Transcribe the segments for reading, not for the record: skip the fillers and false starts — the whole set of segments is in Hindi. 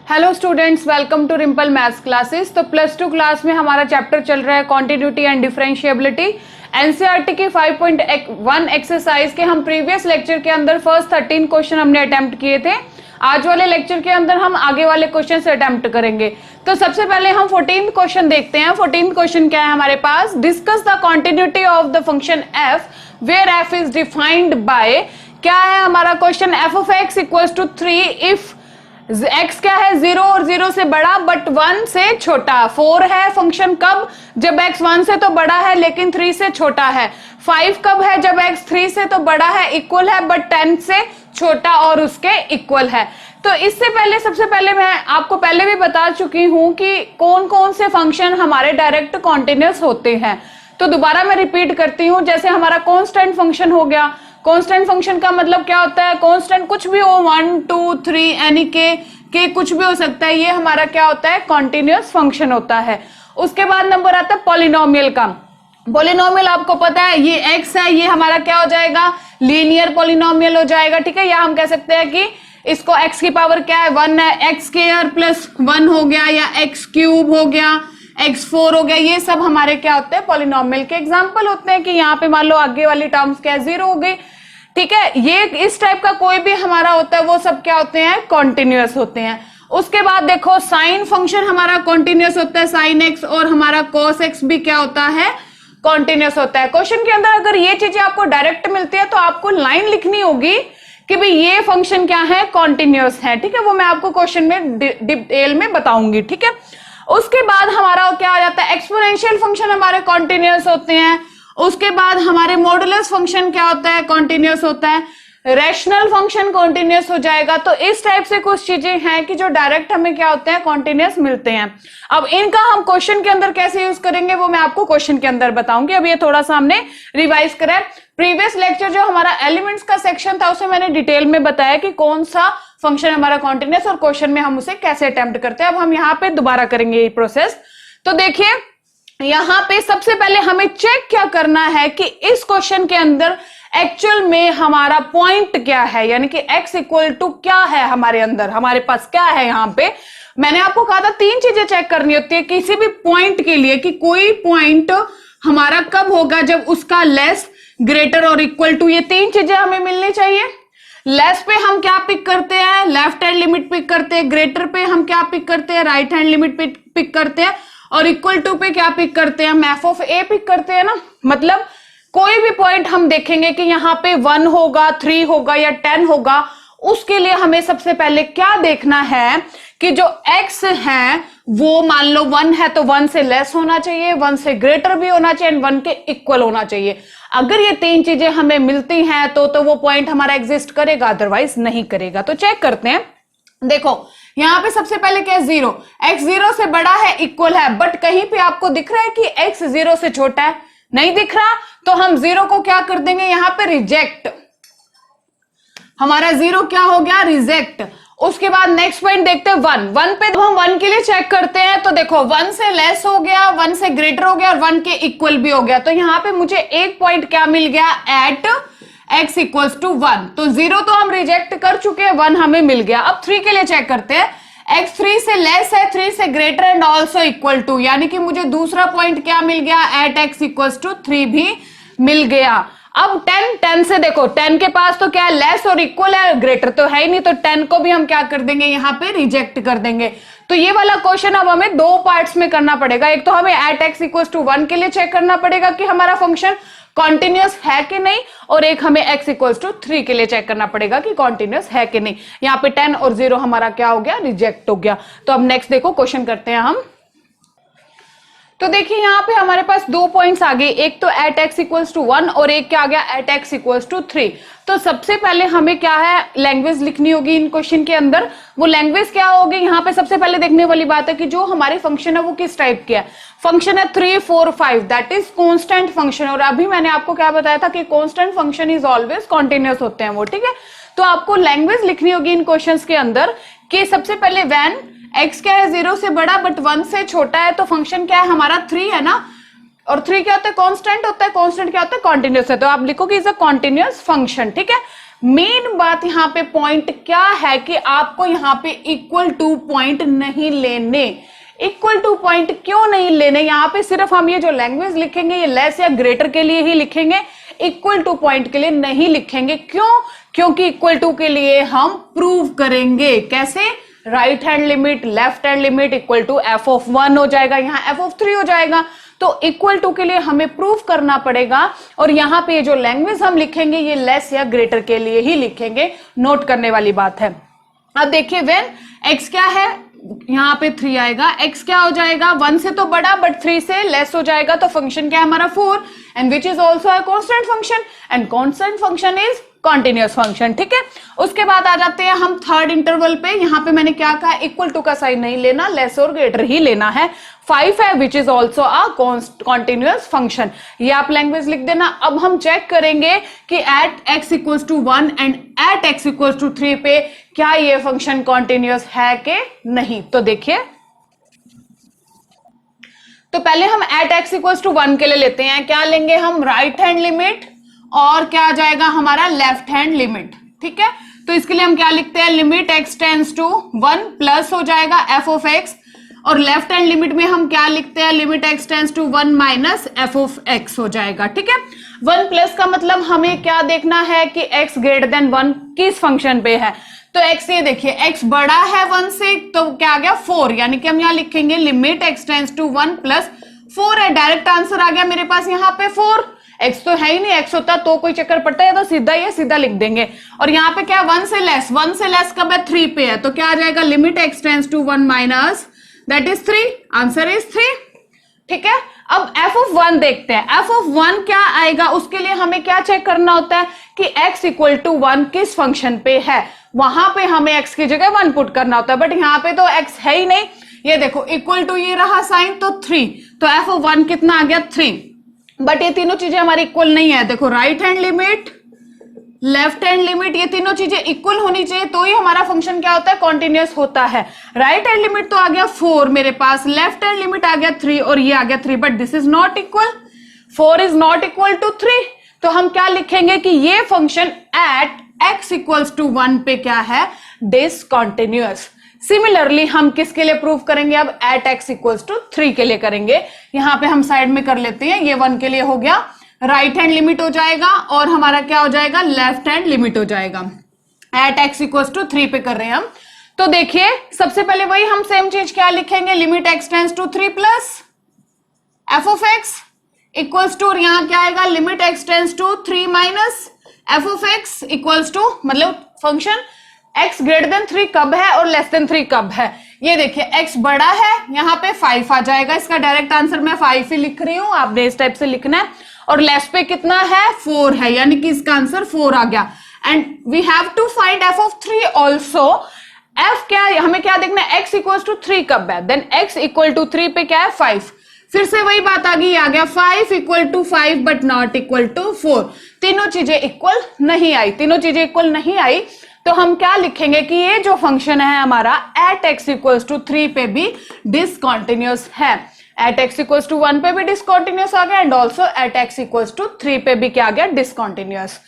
Hello students, welcome to Rimple maths classes. तो प्लस टू क्लास में हमारा चैप्टर चल रहा है कॉन्टिन्यूटी एंड डिफरेंशिएबिलिटी। एनसीईआरटी की 5.1 एक्सरसाइज के हम प्रीवियस लेक्चर के अंदर फर्स्ट 13 क्वेश्चन हमने अटेम्प्ट किए थे। आज वाले लेक्चर के अंदर हम आगे वाले क्वेश्चन से अटेम्प्ट करेंगे। तो सबसे पहले हम 14th क्वेश्चन देखते हैं। 14th क्वेश्चन क्या है हमारे पास? Discuss the continuity of the function f where f is defined by, क्या है हमारा question? F of x equals to 3 if x क्या है? 0 और 0 से बड़ा बट 1 से छोटा। 4 है फंक्शन कब? जब x 1 से तो बड़ा है लेकिन 3 से छोटा है। 5 कब है? जब x 3 से तो बड़ा है, इक्वल है, बट 10 से छोटा और उसके इक्वल है। तो इससे पहले सबसे पहले मैं आपको पहले भी बता चुकी हूं कि कौन कौन से फंक्शन हमारे डायरेक्ट कॉन्टिन्यूअस होते हैं। तो दोबारा मैं रिपीट करती हूं। जैसे हमारा कांस्टेंट फंक्शन हो गया। कांस्टेंट फंक्शन का मतलब क्या होता है? कांस्टेंट कुछ भी हो, 1 2 3 यानी के कुछ भी हो सकता है। ये हमारा क्या होता है? कॉन्टिन्यूअस फंक्शन होता है। उसके बाद नंबर आता है पॉलिनोमियल का। पॉलिनोमियल आपको पता है ये एक्स है, ये हमारा क्या हो जाएगा? लीनियर पॉलिनोमियल हो जाएगा। ठीक है, या हम कह सकते हैं कि इसको एक्स की पावर क्या है? 1 है, एक्स स्क्वायर प्लस 1 हो गया, या एक्स क्यूब हो गया, x4 हो गया। ये सब हमारे क्या होते हैं? पॉलिनोमियल के एग्जांपल होते हैं। कि यहाँ पे मान लो आगे वाली टर्म्स क्या है? 0 हो गई। ठीक है, ये इस टाइप का कोई भी हमारा होता है वो सब क्या होते हैं? कॉन्टिन्यूअस होते हैं। उसके बाद देखो साइन फंक्शन हमारा कॉन्टिन्यूअस होता है, साइन एक्स, और हमारा कॉस एक्स भी क्या होता है? कॉन्टिन्यूअस होता है। क्वेश्चन के अंदर अगर ये चीजें आपको डायरेक्ट मिलती है तो आपको लाइन लिखनी होगी कि भाई ये फंक्शन क्या है? कॉन्टिन्यूअस है। ठीक है, वो मैं आपको क्वेश्चन में डिटेल में बताऊंगी। ठीक है, उसके बाद हमारा क्या आ जाता है? एक्सपोनेंशियल फंक्शन हमारे कॉन्टिन्यूअस होते हैं। उसके बाद हमारे मॉडुलस फंक्शन क्या होता है? कॉन्टिन्यूअस होता है। रैशनल फंक्शन कॉन्टिन्यूअस हो जाएगा। तो इस टाइप से कुछ चीजें हैं कि जो डायरेक्ट हमें क्या होते हैं? कॉन्टिन्यूअस मिलते हैं। अब इनका हम क्वेश्चन के अंदर कैसे यूज करेंगे वो मैं आपको क्वेश्चन के अंदर बताऊंगी। अब ये थोड़ा सा हमने रिवाइज करा है। प्रीवियस लेक्चर जो हमारा एलिमेंट्स का सेक्शन था उसमें मैंने डिटेल में बताया कि कौन सा फंक्शन हमारा कॉन्टिन्यूअस और क्वेश्चन में हम उसे कैसे अटेम्प्ट करते हैं। अब हम यहाँ पे दोबारा करेंगे ये प्रोसेस। तो देखिए यहां पे सबसे पहले हमें चेक क्या करना है कि इस क्वेश्चन के अंदर एक्चुअल में हमारा पॉइंट क्या है, यानी कि x इक्वल टू क्या है हमारे अंदर, हमारे पास क्या है। यहां पे मैंने आपको कहा था 3 चीजें चेक करनी होती है किसी भी पॉइंट के लिए, कि कोई पॉइंट हमारा कब होगा? जब उसका लेस, ग्रेटर और इक्वल टू, ये 3 चीजें हमें मिलनी चाहिए। लेस पे हम क्या पिक करते हैं? लेफ्ट हैंड लिमिट पिक करते हैं। ग्रेटर पे हम क्या पिक करते हैं? राइट हैंड लिमिट पिक करते हैं। और इक्वल टू पे क्या पिक करते हैं? हम एफ ऑफ ए पिक करते हैं ना। मतलब कोई भी पॉइंट हम देखेंगे कि यहाँ पे 1 होगा, 3 होगा या 10 होगा, उसके लिए हमें सबसे पहले क्या देखना है कि जो x है वो मान लो 1 है तो 1 से लेस होना चाहिए, 1 से ग्रेटर भी होना चाहिए एंड 1 के इक्वल होना चाहिए। अगर ये 3 चीजें हमें मिलती हैं तो वो पॉइंट हमारा एग्जिस्ट करेगा, अदरवाइज नहीं करेगा। तो चेक करते हैं। देखो यहां पे सबसे पहले क्या है? 0। x 0 से बड़ा है, इक्वल है, बट कहीं पे आपको दिख रहा है कि x 0 से छोटा है? नहीं दिख रहा। तो हम 0 को क्या कर देंगे? यहां पे रिजेक्ट। हमारा 0 क्या हो गया? रिजेक्ट। उसके बाद नेक्स्ट पॉइंट देखते हैं 1 पे। तो हम 1 के लिए चेक करते हैं। तो देखो 1 से लेस हो गया, 1 से ग्रेटर हो गया और 1 के इक्वल भी हो गया। तो यहां पे मुझे एक पॉइंट क्या मिल गया? At x equals to 1। तो 0 तो हम रिजेक्ट कर चुके हैं, 1 हमें मिल गया। अब 3 के लिए चेक करते हैं। x 3 से लेस है, 3 से greater and also equal to, यानी कि मुझे दूसरा पॉइंट क्या मिल गया? एट x इक्वल्स टू 3 भी मिल गया। अब 10 से देखो 10 के पास तो क्या है? लेस और इक्वल है, ग्रेटर तो है ही नहीं। तो 10 को भी हम क्या कर देंगे? यहाँ पे रिजेक्ट कर देंगे। तो ये वाला क्वेश्चन अब हमें 2 पार्ट्स में करना पड़ेगा। एक तो हमें एट x इक्वल्स टू 1 के लिए चेक करना पड़ेगा कि हमारा फंक्शन कॉन्टिन्यूअस है कि नहीं, और एक हमें x इक्वल्स टू 3 के लिए चेक करना पड़ेगा कि कॉन्टिन्यूअस है कि नहीं। यहाँ पे 10 और 0 हमारा क्या हो गया? रिजेक्ट हो गया। तो अब नेक्स्ट देखो क्वेश्चन करते हैं हम। तो देखिए यहाँ पे हमारे पास 2 पॉइंट्स आ गए, एक तो एट x इक्वल्स टू 1 और एक क्या आ गया? At x equals to 3। तो सबसे पहले हमें क्या है? लैंग्वेज लिखनी होगी इन क्वेश्चन के अंदर। वो लैंग्वेज क्या होगी? यहाँ पे सबसे पहले देखने वाली बात है कि जो हमारे फंक्शन है वो किस टाइप के है। फंक्शन है 3 4 5, दैट इज कॉन्स्टेंट फंक्शन। और अभी मैंने आपको क्या बताया था कि constant function is always continuous होते हैं वो। ठीक है, तो आपको लैंग्वेज लिखनी होगी इन क्वेश्चन के अंदर कि सबसे पहले व्हेन x क्या है? 0 से बड़ा बट 1 से छोटा है, तो फंक्शन क्या है हमारा? 3 है ना। और 3 क्या होता है? कांस्टेंट होता है। कांस्टेंट क्या होता है? कॉन्टिन्यूअस है। तो आप लिखोगे इज अ कॉन्टिन्यूअस फंक्शन। ठीक है, मेन बात यहाँ पे पॉइंट क्या है कि आपको यहाँ पे इक्वल टू पॉइंट नहीं लेने। इक्वल टू पॉइंट क्यों नहीं लेने? यहाँ पे सिर्फ हम ये जो लैंग्वेज लिखेंगे ये लेस या ग्रेटर के लिए ही लिखेंगे, इक्वल टू पॉइंट के लिए नहीं लिखेंगे। क्यों? क्योंकि इक्वल टू के लिए हम प्रूव करेंगे। कैसे? Right hand limit, left hand limit equal to f(1) हो जाएगा, यहाँ f(3) हो जाएगा। तो इक्वल टू के लिए हमें प्रूव करना पड़ेगा, और यहाँ पे जो लैंग्वेज हम लिखेंगे ये लेस या ग्रेटर के लिए ही लिखेंगे। नोट करने वाली बात है। अब देखिए व्हेन x क्या है, यहाँ पे 3 आएगा, x क्या हो जाएगा 1 से तो बड़ा बट 3 से लेस हो जाएगा, तो फंक्शन क्या है हमारा 4, and which is also a constant function, and constant function is continuous function. ठीक है, उसके बाद आ जाते हैं हम थर्ड इंटरवल पे। यहाँ पे मैंने क्या कहा, इक्वल टू का साइन नहीं लेना, लेस और ग्रेटर ही लेना है। 5 है which is also a continuous function, ये आप लैंग्वेज लिख देना। अब हम चेक करेंगे कि at x equals to 1 and at x equals to 3 पे क्या ये फंक्शन कॉन्टिन्यूअस है कि नहीं। तो देखिए, तो पहले हम एट x इक्वल्स टू 1 के लिए लेते हैं। क्या लेंगे हम? राइट हैंड लिमिट, और क्या आ जाएगा हमारा लेफ्ट हैंड लिमिट। ठीक है, तो इसके लिए हम क्या लिखते हैं, limit x tends to 1 plus हो जाएगा f ऑफ x, और लेफ्ट हैंड लिमिट में हम क्या लिखते हैं, limit x tends to 1 minus f of x हो जाएगा। ठीक है, 1 प्लस का मतलब हमें क्या देखना है कि x ग्रेटर देन 1 किस फंक्शन पे है। तो x, ये देखिए x बड़ा है 1 से, तो क्या आ गया 4, यानी कि हम यहाँ लिखेंगे limit x tends to 1 plus 4 है। डायरेक्ट आंसर आ गया मेरे पास यहाँ पे 4। x तो है ही नहीं, x होता तो कोई चक्कर पड़ता है, तो सीधा ये सीधा लिख देंगे। और यहाँ पे क्या 1 से लेस, 1 से लेस कब है 3 पे है, तो क्या आ जाएगा limit x tends to 1 minus that is 3, answer is 3। ठीक है, अब f ऑफ 1 देखते हैं। f ऑफ 1 क्या आएगा, उसके लिए हमें क्या चेक करना होता है कि x इक्वल टू 1 किस फंक्शन पे है, वहां पे हमें x की जगह 1 पुट करना होता है, बट यहाँ पे तो x है ही नहीं। ये देखो इक्वल टू ये रहा साइन, तो 3, तो f ऑफ 1 कितना आ गया 3। बट ये तीनों चीजें हमारी इक्वल नहीं है। देखो right hand limit, left hand limit, ये तीनों चीजें इक्वल होनी चाहिए, तो ही हमारा फंक्शन क्या होता है, कॉन्टिन्यूअस होता है। राइट हैंड लिमिट तो आ गया 4 मेरे पास, लेफ्ट हैंड लिमिट आ गया 3, और ये आ गया 3, but this is not equal, 4 is not equal to 3। तो हम क्या लिखेंगे कि ये function at x equals to 1 पे क्या है, डिसकंटिन्यूअस। सिमिलरली हम किसके लिए प्रूव करेंगे, अब एट x इक्वल्स टू 3 के लिए करेंगे। यहां पे हम साइड में कर लेते हैं, ये 1 के लिए हो गया, राइट हैंड लिमिट हो जाएगा, और हमारा क्या हो जाएगा, लेफ्ट हैंड लिमिट हो जाएगा। एट x इक्वल्स टू 3 पे कर रहे हैं हम। तो देखिए सबसे पहले वही हम सेम चीज क्या लिखेंगे, limit x tends to 3 plus f of x equals to, यहां क्या आएगा, limit x tends to 3 minus f of x equals to, मतलब फंक्शन x ग्रेटर देन 3 कब है और लेस देन 3 कब है। ये देखिए x बड़ा है, यहाँ पे 5 आ जाएगा, इसका डायरेक्ट आंसर मैं 5 ही लिख रही हूं, आपने इस टाइप से लिखना है। और लेस पे कितना है 4 है, यानी कि इसका आंसर 4 आ गया। And we have to find f of 3 also. f क्या है, हमें क्या देखना है, x इक्वल टू 3 कब है, देन x इक्वल टू 3 पे क्या है 5। फिर से वही बात आ गई, आ गया 5 equal to 5 but not equal to 4। तीनों चीजें इक्वल नहीं आई, तीनों चीजें इक्वल नहीं आई, तो हम क्या लिखेंगे कि ये जो फंक्शन है हमारा एट x इक्वल टू 3 पे भी डिसकंटिन्यूअस है। एट x इक्वल टू 1 पे भी डिसकंटिन्यूअस आ गया, and also at x equal to 3 पे भी क्या आ गया, डिसकंटिन्यूअस।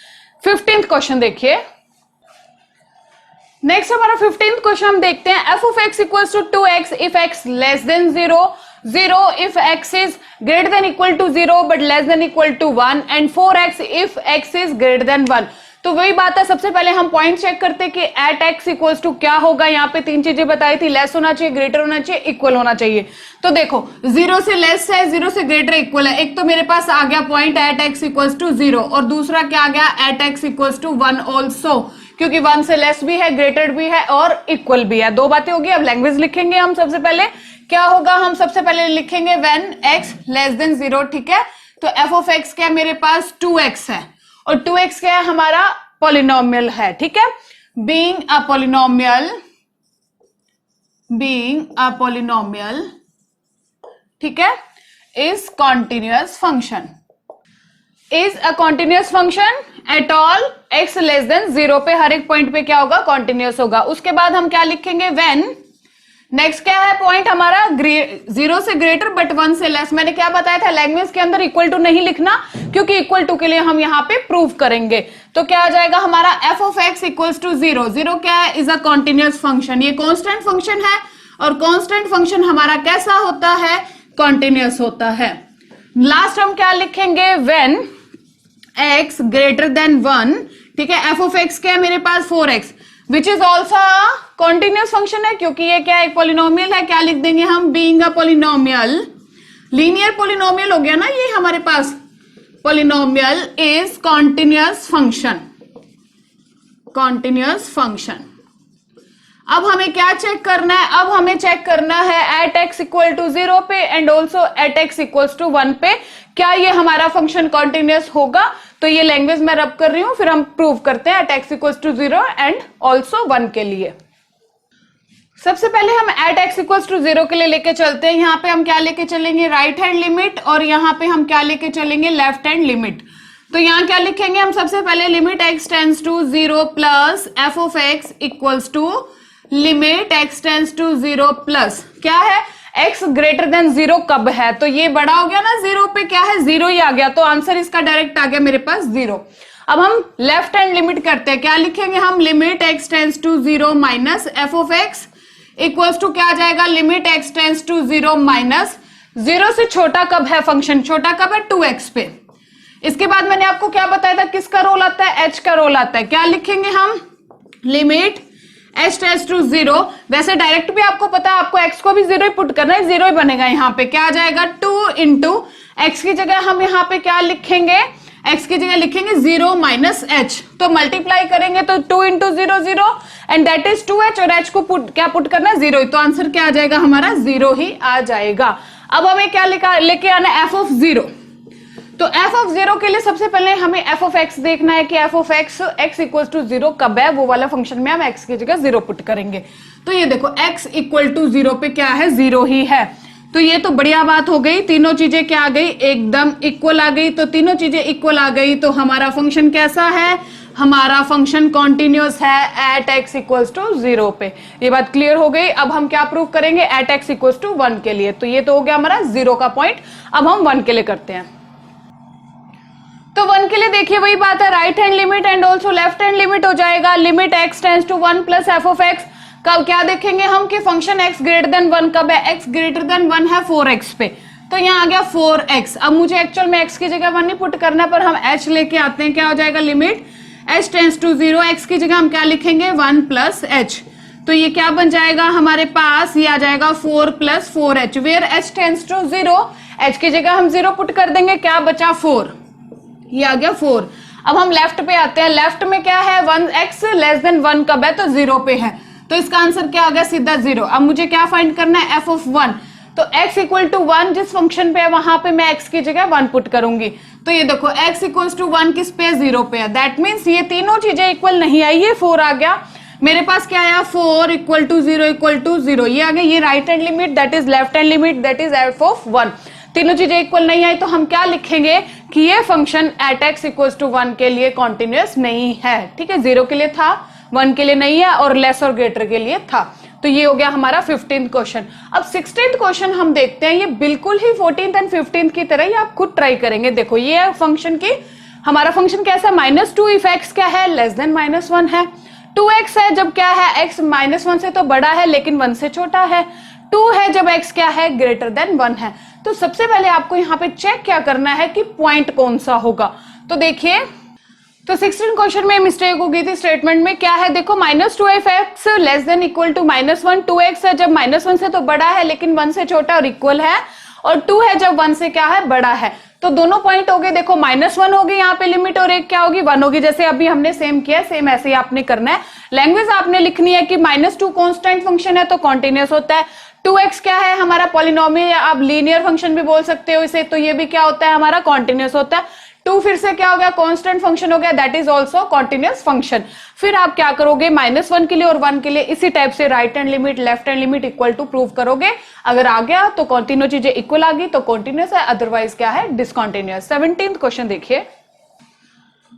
15th क्वेश्चन देखिए। नेक्स्ट हमारा 15th क्वेश्चन हम देखते हैं, f of x equals to 2x if x less than 0, 0 if x is greater than equal to 0 but less than equal to 1, and 4x if x is greater than 1। तो वही बात है, सबसे पहले हम पॉइंट चेक करते हैं कि एट x इक्वल्स टू क्या होगा। यहाँ पे 3 चीजें बताई थी, लेस होना चाहिए, ग्रेटर होना चाहिए, इक्वल होना चाहिए। तो देखो 0 से लेस है, 0 से ग्रेटर इक्वल है। एक तो मेरे पास आ गया point at x equals to 0, और दूसरा क्या आ गया at x equals to 1 also, क्योंकि 1 से लेस भी है, ग्रेटर भी है और इक्वल भी है। 2 बातें होगी। अब लैंग्वेज लिखेंगे हम। सबसे पहले क्या होगा, हम सबसे पहले लिखेंगे व्हेन x लेस देन 0। ठीक है, तो f ऑफ x क्या मेरे पास 2x है, और 2x क्या है हमारा पॉलिनोमियल है। ठीक है, बीइंग अ पॉलिनोमियल, ठीक है, is continuous function, is a continuous function at all x less than 0 पे, हर एक पॉइंट पे क्या होगा, कॉन्टिन्यूअस होगा। उसके बाद हम क्या लिखेंगे, व्हेन नेक्स्ट क्या है पॉइंट हमारा, 0 से ग्रेटर बट 1 से लेस। मैंने क्या बताया था, लैंग्वेज के अंदर इक्वल टू नहीं लिखना, क्योंकि इक्वल टू के लिए हम यहाँ पे प्रूव करेंगे। तो क्या आ जाएगा हमारा f of x equals to 0। 0 क्या है, इज अ कॉन्टिन्यूअस फंक्शन। ये कॉन्स्टेंट फंक्शन है, और कॉन्स्टेंट फंक्शन हमारा कैसा होता है, कॉन्टिन्यूअस होता है। लास्ट हम क्या लिखेंगे, व्हेन x ग्रेटर देन 1, ठीक है। f ऑफ x क्या है मेरे पास, 4x, which is also continuous function है, क्योंकि ये क्या एक पॉलिनोमियल है। क्या लिख देंगे हम, being a polynomial, linear polynomial हो गया ना ये हमारे पास, polynomial is continuous function, continuous function. अब हमें क्या चेक करना है, अब हमें चेक करना है एट x इक्वल टू 0 पे and also at x equals to 1 पे, क्या ये हमारा फंक्शन कॉन्टिन्यूअस होगा। तो ये लैंग्वेज मैं रब कर रही हूं, फिर हम प्रूव करते हैं at x equals to 0 and also 1 के लिए। सबसे पहले हम एट x इक्वल्स टू 0 के लिए लेके चलते हैं। यहाँ पे हम क्या लेके चलेंगे, राइट हैंड लिमिट, और यहाँ पे हम क्या लेके चलेंगे, लेफ्ट हैंड लिमिट। तो यहाँ क्या लिखेंगे हम, सबसे पहले limit x tends to 0 plus f of x equals to limit x tends to 0 plus क्या है, x ग्रेटर देन 0 कब है, तो ये बड़ा हो गया ना 0 पे, क्या है 0 ही आ गया, तो आंसर इसका डायरेक्ट आ गया मेरे पास 0। अब हम लेफ्ट हैंड लिमिट करते हैं, क्या लिखेंगे हम, limit x tends to 0 minus f of x equals to क्या आ जाएगा, limit x tends to 0 minus 0 से छोटा कब है फंक्शन, छोटा कब है 2x पे। इसके बाद मैंने आपको क्या बताया था, किसका रोल आता है, h का रोल आता है। क्या लिखेंगे हम, लिमिट h टेंड्स टू 0, वैसे डायरेक्ट भी आपको पता है, आपको x को भी 0 ही पुट करना है, 0 ही बनेगा। यहाँ पे क्या आ जाएगा, 2 इंटू x की जगह हम यहाँ पे क्या लिखेंगे, x की जगह लिखेंगे 0 माइनस h, तो मल्टीप्लाई करेंगे तो 2 into 0 0 and that is 2h, और h को क्या पुट करना है 0 ही, तो आंसर क्या आ जाएगा हमारा 0 ही आ जाएगा। अब हमें क्या लेके आना है, f ऑफ 0। तो f ऑफ 0 के लिए सबसे पहले हमें f ऑफ x देखना है कि f of x equal to 0 कब है, वो वाला फंक्शन में हम x की जगह 0 पुट करेंगे। तो ये देखो x इक्वल टू 0 पे क्या है, 0 ही है। तो ये तो बढ़िया बात हो गई, तीनों चीजें क्या आ गई, एकदम इक्वल आ गई। तो तीनों चीजें इक्वल आ गई, तो हमारा फंक्शन कैसा है, हमारा फंक्शन कॉन्टिन्यूअस है एट x इक्वल्स टू 0 पे। ये बात क्लियर हो गई। अब हम क्या प्रूव करेंगे, एट x इक्वल्स टू 1 के लिए। तो ये तो हो गया हमारा 0 का पॉइंट। अब हम 1 के लिए करते हैं। तो 1 के लिए देखिए वही बात है, right hand limit and also left hand limit हो जाएगा। Limit x tends to 1 plus f of x, कब क्या देखेंगे हम कि फंक्शन x ग्रेटर देन 1 कब है, x ग्रेटर देन 1 है 4x पे, तो यहाँ आ गया 4x। अब मुझे एक्चुअल में x की जगह 1 नहीं पुट करना, पर हम h लेके आते हैं। क्या हो जाएगा, limit h tends to 0, x की जगह हम क्या लिखेंगे 1 प्लस h, तो ये क्या बन जाएगा हमारे पास, ये आ जाएगा 4 plus 4h, where h tends to 0, h की जगह हम 0 पुट कर देंगे, क्या बचा 4, ये आ गया 4। अब हम लेफ्ट पे आते हैं, लेफ्ट में क्या है, 1x लेस देन 1 कब है, तो 0 पे है, तो इसका आंसर क्या आ गया, सीधा 0। अब मुझे क्या फाइंड करना है, f ऑफ 1, तो x इक्वल टू 1 जिस फंक्शन पे है वहां पे मैं x की जगह 1 पुट करूंगी। तो ये देखो x इक्वल टू 1 किस पे, 0 पे है, दैट मीन्स ये तीनों चीजें इक्वल नहीं आई, ये 4 आ गया मेरे पास। क्या आया, 4 इक्वल टू 0 इक्वल टू 0, ये आ गया। ये right hand limit, that is left hand limit, that is f of 1। तीनों चीजें इक्वल नहीं आई, तो हम क्या लिखेंगे कि ये function at x equal to 1 के लिए कॉन्टिन्यूअस नहीं है। ठीक है, 0 के लिए था, 1 के लिए नहीं है, और लेस और ग्रेटर के लिए था। तो ये हो गया हमारा 15th क्वेश्चन। अब 16th क्वेश्चन हम देखते हैं, ये बिल्कुल ही 14th एंड 15th की तरह ही आप खुद ट्राई करेंगे। देखो ये फंक्शन की, हमारा फंक्शन कैसा है, -2 इफ x क्या है, लेस देन -1 है। 2x है जब क्या है, x -1 से तो बड़ा है लेकिन 1 से छोटा है। 2 है जब x क्या है, ग्रेटर देन 1 है। तो सबसे पहले आपको यहाँ पे चेक क्या करना है कि पॉइंट कौन सा होगा। तो देखिए, तो 16 क्वेश्चन में मिस्टेक हो गई थी स्टेटमेंट में। क्या है, देखो -2 if x less than equal to -1, 2x है जब -1 से तो बड़ा है लेकिन 1 से छोटा और इक्वल है, और 2 है जब 1 से क्या है, बड़ा है। तो दोनों पॉइंट हो गए, देखो -1 होगी यहाँ पे लिमिट, और एक क्या होगी, 1 होगी। जैसे अभी हमने सेम किया, सेम ऐसे ही आपने करना है। लैंग्वेज आपने लिखनी है कि -2 कॉन्स्टेंट फंक्शन है तो कॉन्टिन्यूअस होता है। 2x क्या है, हमारा पॉलिनोमियल, या आप लीनियर फंक्शन भी बोल सकते हो इसे, तो ये भी क्या होता है, हमारा कॉन्टिन्यूअस होता है। 2 फिर से क्या हो गया, कांस्टेंट फंक्शन हो गया, that is also continuous function. फिर आप क्या करोगे, -1 के लिए और 1 के लिए इसी टाइप से right hand limit left hand limit equal to prove करोगे। अगर आ गया तो तीनों चीजें इक्वल आ गई तो कॉन्टिन्यूअस है, अदरवाइज क्या है, डिसकॉन्टिन्यूअस। 17th क्वेश्चन देखिए।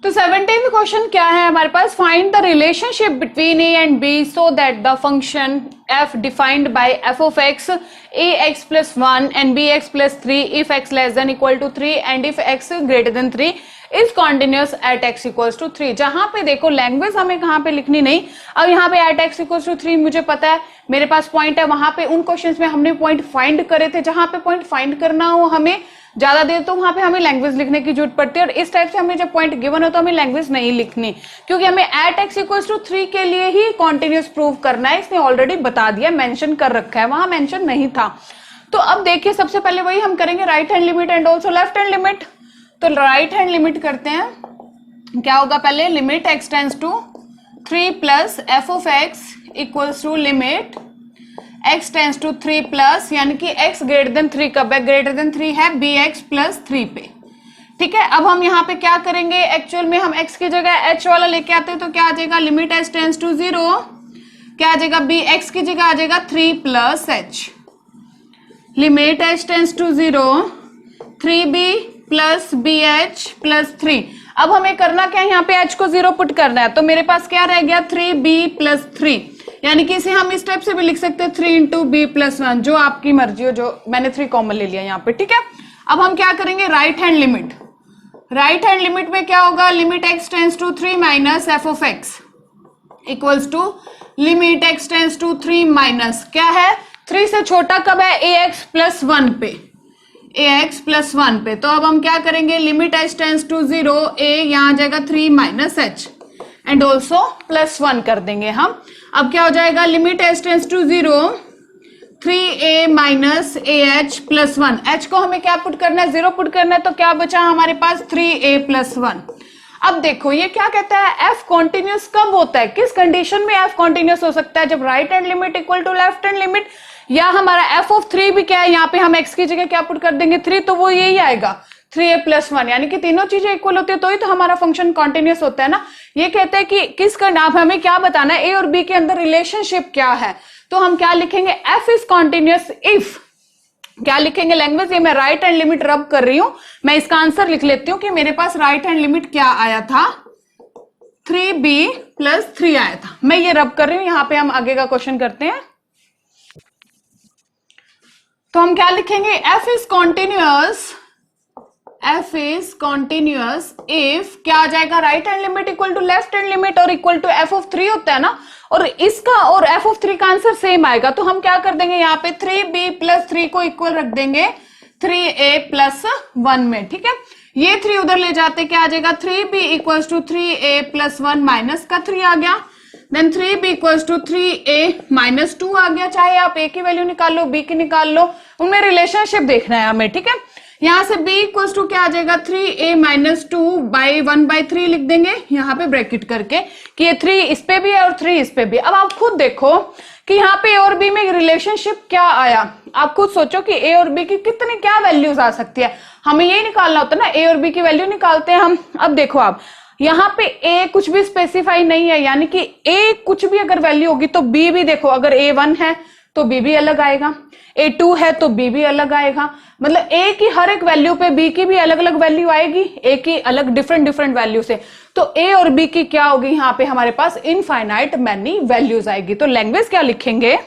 तो 17th क्वेश्चन क्या है हमारे पास, find the relationship between a and b so that the function f defined by f of x ax plus 1 and bx plus 3 if x less than equal to 3 and if x greater than 3 is continuous at x equals to 3। जहां पे देखो लैंग्वेज हमें कहां पे लिखनी नहीं, अब यहाँ पे एट x इक्वल्स टू 3 मुझे पता है, मेरे पास पॉइंट है, वहां पे उन क्वेश्चंस में हमने पॉइंट फाइंड करे थे, जहां पे पॉइंट फाइंड करना हो हमें ज्यादा देर तो वहां पे हमें लैंग्वेज लिखने की जरूरत पड़ती है, और इस टाइप से हमें जब पॉइंट गिवन हो तो हमें लैंग्वेज नहीं लिखनी, क्योंकि हमें एट x इक्वल्स टू 3 के लिए ही कॉन्टिन्यूअस प्रूव करना है। इसने ऑलरेडी बता दिया, मेंशन कर रखा है, वहां मेंशन नहीं था। तो अब देखिए सबसे पहले वही हम करेंगे, right hand limit and also left hand limit. तो राइट हैंड लिमिट करते हैं, क्या होगा पहले, limit x tends to 3 plus f of x equals to limit x tends to 3 plus, यानी कि x ग्रेटर देन 3 कब है, ग्रेटर देन 3 है bx प्लस 3 पे। ठीक है, अब हम यहाँ पे क्या करेंगे, एक्चुअल में हम x की जगह h वाला लेके आते हैं, तो क्या आ जाएगा, लिमिट h टेंड्स टू 0, क्या आ जाएगा, bx की जगह आ जाएगा 3 plus h, limit h tends to 0 3b plus bh plus 3। अब हमें करना क्या है, यहाँ पे h को 0 पुट करना है, तो मेरे पास क्या रह गया 3b प्लस 3, यानी कि इसे हम इस टाइप से भी लिख सकते हैं 3 इंटू बी प्लस 1, जो आपकी मर्जी हो, जो मैंने 3 कॉमन ले लिया यहाँ पे। ठीक है, अब हम क्या करेंगे, right hand limit. Right hand limit में क्या होगा, limit x tends to 3 minus f of x equals to limit x tends to 3 minus क्या है, 3 से छोटा कब है, ax प्लस 1 पे, ax प्लस 1 पे। तो अब हम क्या करेंगे, limit h tends to 0, a यहाँ आ जाएगा 3 minus h and also plus 1 कर देंगे हम। अब क्या हो जाएगा, limit h tends to 0 3a minus ah plus 1, h को हमें क्या पुट करना है, 0 पुट करना है, तो क्या बचा हमारे पास 3a प्लस 1। अब देखो ये क्या कहता है, f कॉन्टिन्यूस कब होता है, किस कंडीशन में f कॉन्टिन्यूस हो सकता है, जब right hand limit equal to left hand limit, या हमारा f ऑफ 3 भी क्या है, यहाँ पे हम x की जगह क्या पुट कर देंगे 3, तो वो यही आएगा 3a प्लस 1, यानी कि तीनों चीजें इक्वल होती है तो ही तो हमारा फंक्शन कॉन्टिन्यूस होता है ना। ये कहते हैं कि किस नाम, हमें क्या बताना है, a और b के अंदर रिलेशनशिप क्या है, तो हम क्या लिखेंगे, f इज कॉन्टिन्यूस इफ, क्या लिखेंगे लैंग्वेज, ये मैं राइट हैंड लिमिट रब कर रही हूं, मैं इसका आंसर लिख लेती हूँ कि मेरे पास राइट हैंड लिमिट क्या आया था, 3b प्लस 3 आया था, मैं ये रब कर रही हूं। यहाँ पे हम आगे का क्वेश्चन करते हैं, तो हम क्या लिखेंगे, f इज कॉन्टिन्यूअस इफ क्या आ जाएगा, right hand limit equal to left hand limit और इक्वल टू f ऑफ 3 होता है ना, और इसका और f ऑफ 3 का आंसर सेम आएगा, तो हम क्या कर देंगे, यहाँ पे 3b प्लस 3 को इक्वल रख देंगे 3a प्लस 1 में। ठीक है, ये 3 उधर ले जाते क्या आ जाएगा, 3b equals to 3a plus 1 minus का 3 आ गया, then 3b equals to 3a minus 2 आ गया, चाहे आप a की वैल्यू निकाल लो, b की निकाल लो, उनमें रिलेशनशिप देखना है हमें। ठीक है, यहां से b इक्वल्स टू क्या आ जाएगा, 3a माइनस 2 बाई 1/3 लिख देंगे यहाँ पे ब्रैकेट करके, कि ये 3 इस पे भी है और 3 इस पे भी। अब आप खुद देखो कि यहाँ पे a और b में रिलेशनशिप क्या आया, आप खुद सोचो कि a और b की कितनी क्या वैल्यूज आ सकती है, हमें यही निकालना होता है ना, a और b की वैल्यू निकालते हैं हम। अब देखो आप यहाँ पे a कुछ भी स्पेसिफाई नहीं है, यानी कि a कुछ भी अगर वैल्यू होगी तो b भी देखो, अगर a 1 है तो b भी अलग आएगा, a 2 है तो b भी अलग आएगा, मतलब a की हर एक वैल्यू पे b की भी अलग अलग वैल्यू आएगी, a की अलग डिफरेंट वैल्यू से, तो a और b की क्या होगी, यहाँ पे हमारे पास इनफाइनाइट मैनी वैल्यूज आएगी। तो लैंग्वेज क्या लिखेंगे,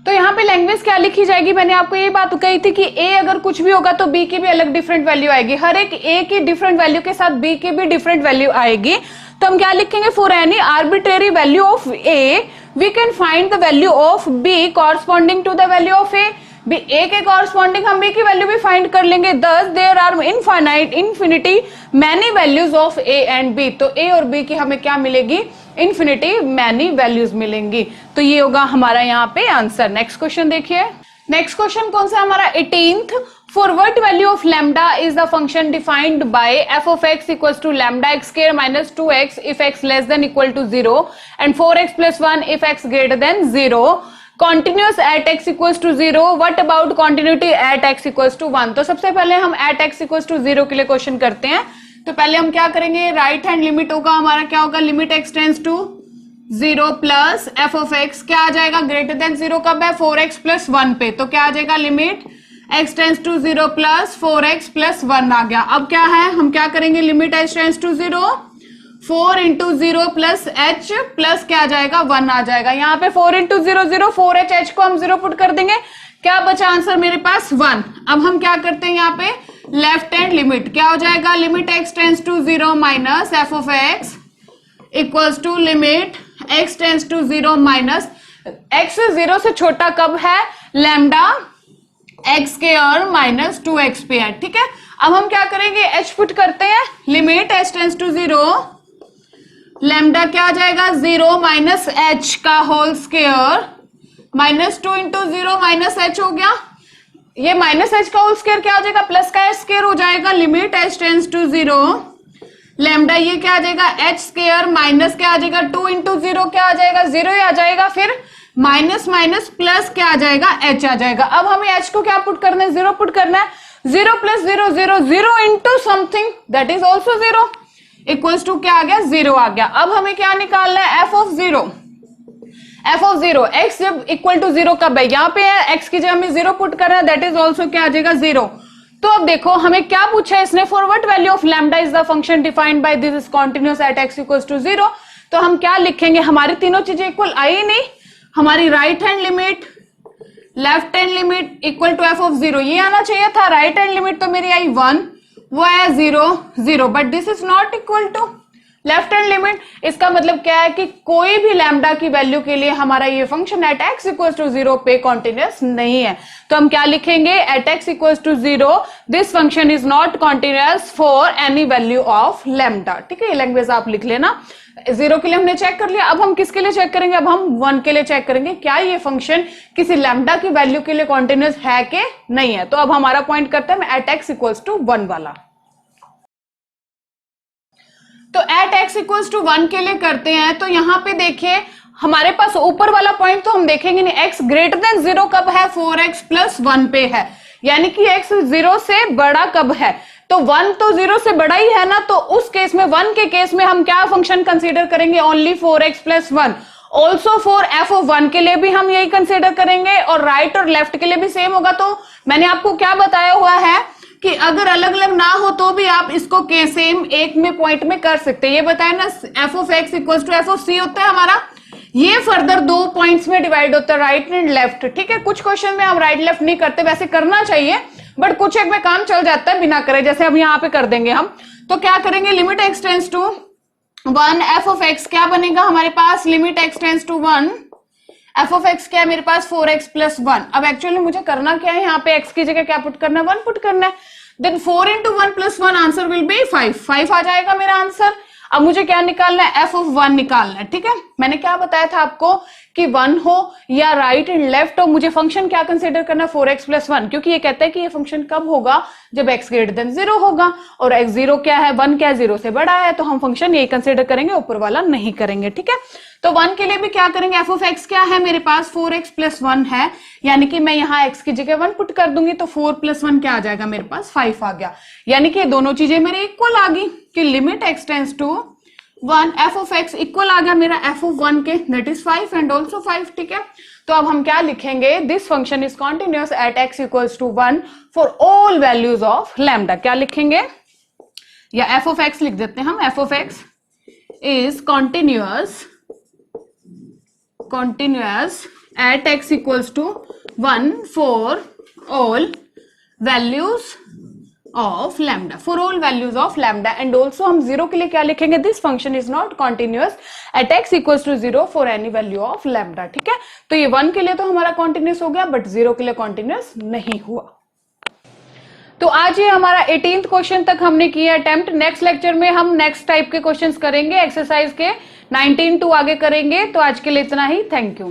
तो यहाँ पे लैंग्वेज क्या लिखी जाएगी, मैंने आपको ये बात कही थी कि a अगर कुछ भी होगा तो b की भी अलग डिफरेंट वैल्यू आएगी, हर एक a की डिफरेंट वैल्यू के साथ b की भी डिफरेंट वैल्यू आएगी। तो हम क्या लिखेंगे, for any arbitrary value of a we can find the value of b corresponding to the value of a के कॉरस्पॉन्डिंग हम b की वैल्यू भी फाइंड कर लेंगे। Thus there are infinity many values of a and b, तो a और b की हमें क्या मिलेगी, इन्फिनिटी मैनी वैल्यूज मिलेंगी। तो ये होगा हमारा यहाँ पे आंसर। नेक्स्ट क्वेश्चन देखिए, नेक्स्ट क्वेश्चन कौन सा हमारा 18th, for what value of lambda is the function defined by f of x equals to lambda x square minus 2x if x less than equal to 0 and 4x plus 1 if x greater than 0, continuous at x equals to 0, what about continuity at x equals to 1। तो सबसे पहले हम एट x इक्वल्स टू 0 के लिए क्वेश्चन करते हैं। तो पहले हम क्या करेंगे, राइट हैंड लिमिट होगा हमारा, क्या होगा, limit x tends to 0 plus f of x क्या आ जाएगा, ग्रेटर देन 0 कब है, 4x प्लस 1 पे, तो क्या आ जाएगा, limit x tends to 0 plus 4x plus 1 आ गया। अब क्या है, हम क्या करेंगे, limit h tends to 0, 4 into 0 plus h plus क्या आ जाएगा, 1 आ जाएगा। यहाँ पे 4 इंटू 0 0, 4h, h को हम 0 पुट कर देंगे, क्या बचा आंसर मेरे पास 1। अब हम क्या करते हैं, यहाँ पे लेफ्ट हैंड लिमिट क्या हो जाएगा, limit x tends to 0 minus f of x equals to limit x tends to 0 minus x 0 से छोटा कब है, lambda x square minus 2x पे है, ठीक है। अब हम क्या करेंगे, h पुट करते हैं, limit h tends to 0, lambda क्या आ जाएगा 0 माइनस h का whole square minus 2 into 0 minus h हो गया। ये माइनस h का होल स्क्वायर क्या हो जाएगा, प्लस का h स्क्वायर हो जाएगा, limit h tends to 0, lambda ये क्या आ जाएगा h स्क्वायर माइनस क्या आ जाएगा 2 इंटू 0 क्या आ जाएगा 0 ही आ जाएगा, फिर माइनस माइनस प्लस क्या आ जाएगा h आ जाएगा। अब हमें h को क्या पुट करना है, 0 पुट करना है, 0 plus 0 0 0 into something that is also 0 equals to क्या आ गया 0 आ गया। अब हमें क्या निकालना है, f of 0, f of 0 x जब इक्वल टू 0 कब है, यहाँ पे है, x की जगह हमें 0 पुट करना है, दैट इज ऑल्सो क्या आ जाएगा 0। तो अब देखो हमें क्या पूछा है इसने, for what value of lambda is the function defined by this is continuous at x equals to 0। तो हम क्या लिखेंगे, हमारी तीनों चीजें इक्वल आई नहीं, हमारी right hand limit left hand limit equal to f of 0 ये आना चाहिए था, राइट हैंड लिमिट तो मेरी आई 1, वो है 0 0, but this is not equal to left hand limit. इसका मतलब क्या है कि कोई भी लैम्डा की वैल्यू के लिए हमारा ये function at x equals to 0 पे कॉन्टिन्यूअस नहीं है। तो हम क्या लिखेंगे, at x equals to 0 this function is not continuous for any value of lambda, ठीक है। ये लैंग्वेज आप लिख लेना, 0 के लिए हमने चेक कर लिया, अब हम किसके लिए चेक करेंगे, अब हम 1 के लिए चेक करेंगे, क्या ये फंक्शन किसी लैम्डा की वैल्यू के लिए कॉन्टिन्यूअस है कि नहीं है। तो अब हमारा पॉइंट करते हैं एट x इक्वल्स टू 1 वाला। तो एट x इक्वल्स टू 1 के लिए करते हैं, तो यहां पे देखिए हमारे पास ऊपर वाला पॉइंट तो हम देखेंगे नहीं, x ग्रेटर देन 0 कब है, 4x प्लस 1 पे है, यानी कि x 0 से बड़ा कब है, तो 1 तो 0 से बड़ा ही है ना, तो उस केस में 1 के केस में हम क्या फंक्शन कंसीडर करेंगे, only 4x plus 1। Also for f of 1 के लिए भी हम यही कंसीडर करेंगे, और राइट और लेफ्ट के लिए भी सेम होगा। तो मैंने आपको क्या बताया हुआ है कि अगर अलग अलग ना हो तो भी आप इसको सेम एक में पॉइंट में कर सकते हैं। ये बताया ना f of x equals to f of c होता है हमारा, ये फर्दर 2 पॉइंट्स में डिवाइड होता है, राइट एंड लेफ्ट, ठीक है। कुछ क्वेश्चन में हम राइट लेफ्ट नहीं करते, वैसे करना चाहिए, बट कुछ एक में काम चल जाता है बिना करे, जैसे अब यहाँ पे कर देंगे हम। तो क्या करेंगे, limit x tends to 1 f of x क्या बनेगा हमारे पास, limit x tends to 1 f of x क्या है मेरे पास 4x प्लस 1। अब एक्चुअली मुझे करना क्या है, यहाँ पे x की जगह क्या पुट करना है, 1 पुट करना है, then 4 into 1 plus 1 answer will be 5 आ जाएगा मेरा आंसर। अब मुझे क्या निकालना है, f ऑफ 1 निकालना है, ठीक है। मैंने क्या बताया था आपको कि 1 हो या राइट एंड लेफ्ट हो, मुझे फंक्शन क्या कंसीडर करना है, 4x प्लस 1, क्योंकि ये कहता है कि ये फंक्शन कब होगा, जब x ग्रेटर देन 0 होगा, और x 0 क्या है, 1 क्या है, 0 से बड़ा है, तो हम फंक्शन यही कंसीडर करेंगे, ऊपर वाला नहीं करेंगे, ठीक है। तो 1 के लिए भी क्या करेंगे, f ऑफ x क्या है मेरे पास 4x प्लस 1 है, यानी कि मैं यहाँ x की जगह 1 पुट कर दूंगी, तो 4 प्लस 1 क्या आ जाएगा मेरे पास 5 आ गया, यानी कि दोनों चीजें मेरे इक्वल आ गई कि limit x tends to 1 f of x equal आ गया मेरा f ऑफ 1 के, दैट इज 5 एंड ऑल्सो 5, ठीक है। तो अब हम क्या लिखेंगे, this function is continuous at x equals to 1 for all values of lambda. क्या लिखेंगे, या f ऑफ x लिख देते हैं हम, f of x is continuous at x equals to 1 for all values of lambda, for all values of lambda, and also हम 0 के लिए क्या लिखेंगे, this function is not continuous at x equals to 0 for any value of lambda, ठीक है। तो ये 1 के लिए तो हमारा continuous हो गया, बट 0 के लिए continuous नहीं हुआ। तो आज ये हमारा 18th क्वेश्चन तक हमने किया अटेम्प्ट। नेक्स्ट लेक्चर में हम नेक्स्ट टाइप के क्वेश्चंस करेंगे, एक्सरसाइज के 19 टू आगे करेंगे। तो आज के लिए इतना ही, थैंक यू।